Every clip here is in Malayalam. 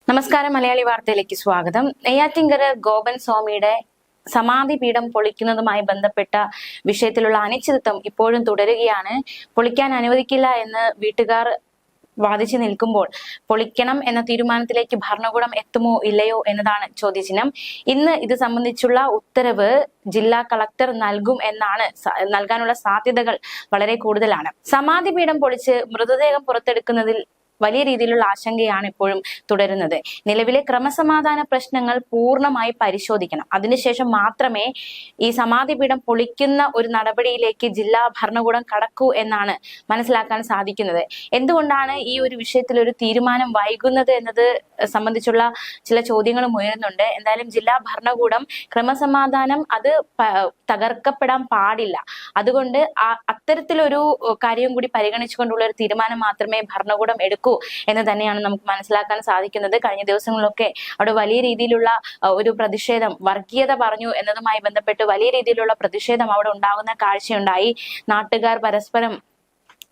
നമസ്കാരം, മലയാളി വാർത്തയിലേക്ക് സ്വാഗതം. നെയ്യാറ്റിൻകര ഗോപൻ സ്വാമിയുടെ സമാധി പീഠം പൊളിക്കുന്നതുമായി ബന്ധപ്പെട്ട വിഷയത്തിലുള്ള അനിശ്ചിതത്വം ഇപ്പോഴും തുടരുകയാണ്. പൊളിക്കാൻ അനുവദിക്കില്ല എന്ന് വീട്ടുകാർ വാദിച്ചു നിൽക്കുമ്പോൾ പൊളിക്കണം എന്ന തീരുമാനത്തിലേക്ക് ഭരണകൂടം എത്തുമോ ഇല്ലയോ എന്നതാണ് ചോദ്യചിഹ്നം. ഇന്ന് ഇത് സംബന്ധിച്ചുള്ള ഉത്തരവ് ജില്ലാ കളക്ടർ നൽകാനുള്ള സാധ്യതകൾ വളരെ കൂടുതലാണ്. സമാധി പീഠം പൊളിച്ച് മൃതദേഹം പുറത്തെടുക്കുന്നതിൽ വലിയ രീതിയിലുള്ള ആശങ്കയാണ് ഇപ്പോഴും തുടരുന്നത്. നിലവിലെ ക്രമസമാധാന പ്രശ്നങ്ങൾ പൂർണ്ണമായി പരിശോധിക്കണം. അതിനുശേഷം മാത്രമേ ഈ സമാധി പീഠം പൊളിക്കുന്ന ഒരു നടപടിയിലേക്ക് ജില്ലാ ഭരണകൂടം കടക്കൂ എന്നാണ് മനസ്സിലാക്കാൻ സാധിക്കുന്നത്. എന്തുകൊണ്ടാണ് ഈ ഒരു വിഷയത്തിൽ ഒരു തീരുമാനം വൈകുന്നത് എന്നത് സംബന്ധിച്ചുള്ള ചില ചോദ്യങ്ങളും ഉയരുന്നുണ്ട്. എന്തായാലും ജില്ലാ ഭരണകൂടം ക്രമസമാധാനം അത് തകർക്കപ്പെടാൻ പാടില്ല. അതുകൊണ്ട് അത്തരത്തിലൊരു കാര്യം കൂടി പരിഗണിച്ചുകൊണ്ടുള്ള ഒരു തീരുമാനം മാത്രമേ ഭരണകൂടം എടുക്കൂ എന്ന് തന്നെയാണ് നമുക്ക് മനസ്സിലാക്കാൻ സാധിക്കുന്നത്. കഴിഞ്ഞ ദിവസങ്ങളിലൊക്കെ അവിടെ വലിയ രീതിയിലുള്ള ഒരു പ്രതിഷേധം, വർഗീയത പറഞ്ഞു എന്നതുമായി ബന്ധപ്പെട്ട് വലിയ രീതിയിലുള്ള പ്രതിഷേധം അവിടെ ഉണ്ടാകുന്ന കാഴ്ചയുണ്ടായി. നാട്ടുകാർ പരസ്പരം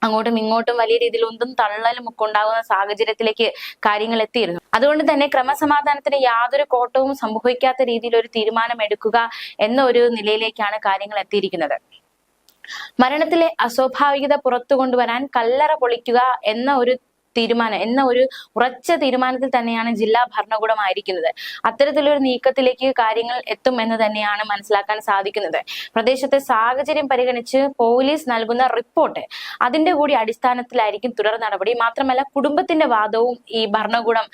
അങ്ങോട്ടും ഇങ്ങോട്ടും വലിയ രീതിയിൽ ഉന്തും തള്ളലും ഒക്കെ ഉണ്ടാകുന്ന സാഹചര്യത്തിലേക്ക് കാര്യങ്ങൾ എത്തിയിരുന്നു. അതുകൊണ്ട് തന്നെ ക്രമസമാധാനത്തിന് യാതൊരു കോട്ടവും സംഭവിക്കാത്ത രീതിയിൽ ഒരു തീരുമാനം എടുക്കുക എന്ന ഒരു നിലയിലേക്കാണ് കാര്യങ്ങൾ എത്തിയിരിക്കുന്നത്. മരണത്തിലെ അസ്വാഭാവികത പുറത്തു കൊണ്ടുവരാൻ കല്ലറ പൊളിക്കുക എന്ന ഒരു ഉറച്ച തീരുമാനത്തിൽ തന്നെയാണ് ജില്ലാ ഭരണകൂടമായിരിക്കുന്നത്. അത്തരത്തിലൊരു നീക്കത്തിലേക്ക് കാര്യങ്ങൾ എത്തും എന്ന് തന്നെയാണ് മനസ്സിലാക്കാൻ സാധിക്കുന്നത്. പ്രദേശത്തെ സാഹചര്യം പരിഗണിച്ച് പോലീസ് നൽകുന്ന റിപ്പോർട്ട് അതിന്റെ കൂടി അടിസ്ഥാനത്തിലായിരിക്കും തുടർ നടപടി. മാത്രമല്ല, കുടുംബത്തിന്റെ വാദവും ഈ ഭരണകൂടം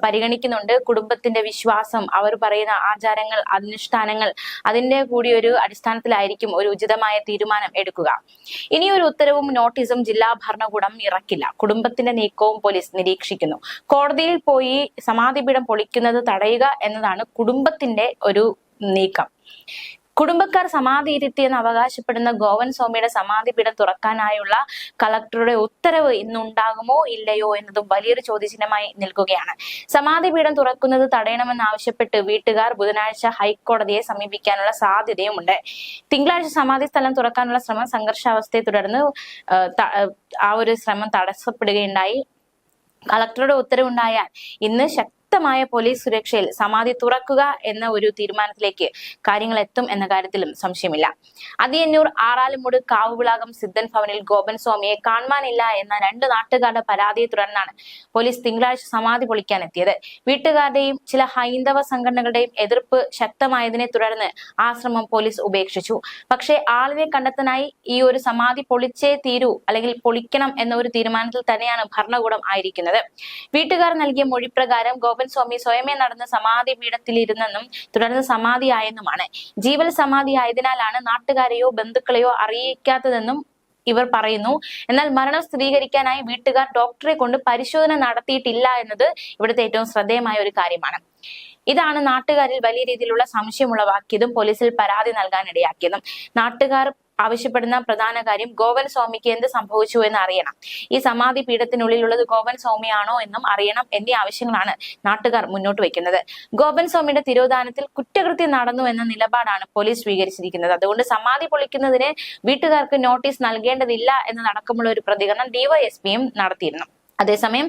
പരിഗണിക്കുന്നുണ്ട്. കുടുംബത്തിന്റെ വിശ്വാസം, അവർ പറയുന്ന ആചാരങ്ങൾ, അനുഷ്ഠാനങ്ങൾ, അതിന്റെ കൂടി ഒരു അടിസ്ഥാനത്തിലായിരിക്കും ഒരു ഉചിതമായ തീരുമാനം എടുക്കുക. ഇനിയൊരു ഉത്തരവും നോട്ടീസും ജില്ലാ ഭരണകൂടം ഇറക്കില്ല. കുടുംബത്തിന്റെ നീക്കവും പോലീസ് നിരീക്ഷിക്കുന്നു. കോടതിയിൽ പോയി സമാധിപീഠം പൊളിക്കുന്നത് തടയുക എന്നതാണ് കുടുംബത്തിന്റെ ഒരു നീക്കം. കുടുംബക്കാർ സമാധി ഇരുത്തിയെന്ന് അവകാശപ്പെടുന്ന ഗോവൻ സ്വാമിയുടെ സമാധിപീഠം തുറക്കാനായുള്ള കളക്ടറുടെ ഉത്തരവ് ഇന്നുണ്ടാകുമോ ഇല്ലയോ എന്നതും വലിയൊരു ചോദ്യചിഹ്നമായി നിൽക്കുകയാണ്. സമാധിപീഠം തുറക്കുന്നത് തടയണമെന്നാവശ്യപ്പെട്ട് വീട്ടുകാർ ബുധനാഴ്ച ഹൈക്കോടതിയെ സമീപിക്കാനുള്ള സാധ്യതയുമുണ്ട്. തിങ്കളാഴ്ച സമാധി സ്ഥലം തുറക്കാനുള്ള ശ്രമം സംഘർഷാവസ്ഥയെ തുടർന്ന് ആ ഒരു ശ്രമം തടസ്സപ്പെടുകയുണ്ടായി. കളക്ടറുടെ ഉത്തരവുണ്ടായാൽ ഇന്ന് ശക്തമായ പോലീസ് സുരക്ഷയിൽ സമാധി തുറക്കുക എന്ന ഒരു തീരുമാനത്തിലേക്ക് കാര്യങ്ങൾ എത്തും എന്ന കാര്യത്തിലും സംശയമില്ല. അതിയന്നൂർ ആറാലുമൂട് കാവുവിളാകം സിദ്ധൻ ഭവനിൽ ഗോപൻ സ്വാമിയെ കാണാനില്ല എന്ന 2 നാട്ടുകാരുടെ പരാതിയെ തുടർന്നാണ് പോലീസ് തിങ്കളാഴ്ച സമാധി പൊളിക്കാൻ എത്തിയത്. വീട്ടുകാരുടെയും ചില ഹൈന്ദവ സംഘടനകളുടെയും എതിർപ്പ് ശക്തമായതിനെ തുടർന്ന് ആശ്രമം പോലീസ് ഉപേക്ഷിച്ചു. പക്ഷേ ആളിനെ കണ്ടെത്താനായി ഈ ഒരു സമാധി പൊളിച്ചേ തീരൂ, അല്ലെങ്കിൽ പൊളിക്കണം എന്ന ഒരു തീരുമാനത്തിൽ തന്നെയാണ് ഭരണകൂടം ആയിരിക്കുന്നത്. വീട്ടുകാർ നൽകിയ മൊഴിപ്രകാരം ഗോപൻ സ്വാമി സ്വയമേ നടന്ന് സമാധി പീഠത്തിലിരുന്നെന്നും തുടർന്ന് സമാധിയായെന്നുമാണ്. ജീവൽ സമാധി ആയതിനാലാണ് നാട്ടുകാരെയോ ബന്ധുക്കളെയോ അറിയിക്കാത്തതെന്നും ഇവർ പറയുന്നു. എന്നാൽ മരണം സ്ഥിരീകരിക്കാനായി വീട്ടുകാർ ഡോക്ടറെ കൊണ്ട് പരിശോധന നടത്തിയിട്ടില്ല എന്നത് ഇവിടുത്തെ ഏറ്റവും ശ്രദ്ധേയമായ ഒരു കാര്യമാണ്. ഇതാണ് നാട്ടുകാരിൽ വലിയ രീതിയിലുള്ള സംശയമുളവാക്കിയതും പോലീസിൽ പരാതി നൽകാൻ ഇടയാക്കിയതും. നാട്ടുകാർ ആവശ്യപ്പെടുന്ന പ്രധാന കാര്യം ഗോവൻ സ്വാമിക്ക് എന്ത് സംഭവിച്ചു എന്ന് അറിയണം. ഈ സമാധി പീഠത്തിനുള്ളിലുള്ളത് ഗോവൻ സ്വാമിയാണോ എന്നും അറിയണം എന്നീ ആവശ്യങ്ങളാണ് നാട്ടുകാർ മുന്നോട്ട് വയ്ക്കുന്നത്. ഗോപൻ സ്വാമിയുടെ തിരോധാനത്തിൽ കുറ്റകൃത്യം നടന്നു എന്ന നിലപാടാണ് പോലീസ് സ്വീകരിച്ചിരിക്കുന്നത്. അതുകൊണ്ട് സമാധി പൊളിക്കുന്നതിന് വീട്ടുകാർക്ക് നോട്ടീസ് നൽകേണ്ടതില്ല എന്നതടക്കമുള്ള ഒരു പ്രതികരണം ഡിവൈഎസ്പിയും നടത്തിയിരുന്നു. അതേസമയം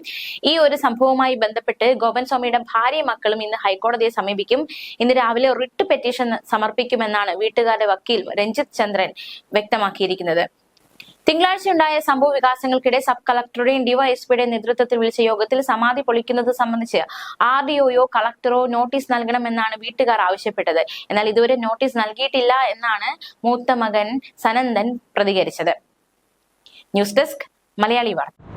ഈ ഒരു സംഭവവുമായി ബന്ധപ്പെട്ട് ഗോപൻ സ്വാമിയുടെ ഭാര്യയും മക്കളും ഇന്ന് ഹൈക്കോടതിയെ സമീപിക്കും. ഇന്ന് രാവിലെ റിട്ട് പെറ്റീഷൻ സമർപ്പിക്കുമെന്നാണ് വീട്ടുകാരുടെ വക്കീൽ രഞ്ജിത് ചന്ദ്രൻ വ്യക്തമാക്കിയിരിക്കുന്നത്. തിങ്കളാഴ്ച ഉണ്ടായ സംഭവ വികാസങ്ങൾക്കിടെ സബ് കളക്ടറുടെയും ഡിവൈഎസ്പിയുടെയും നേതൃത്വത്തിൽ വിളിച്ച യോഗത്തിൽ സമാധി പൊളിക്കുന്നത് സംബന്ധിച്ച് RDOയോ കളക്ടറോ നോട്ടീസ് നൽകണമെന്നാണ് വീട്ടുകാർ ആവശ്യപ്പെട്ടത്. എന്നാൽ ഇതുവരെ നോട്ടീസ് നൽകിയിട്ടില്ല എന്നാണ് മൂത്ത മകൻ സനന്ദൻ പ്രതികരിച്ചത്. ന്യൂസ് ഡെസ്ക്, മലയാളി വാർത്ത.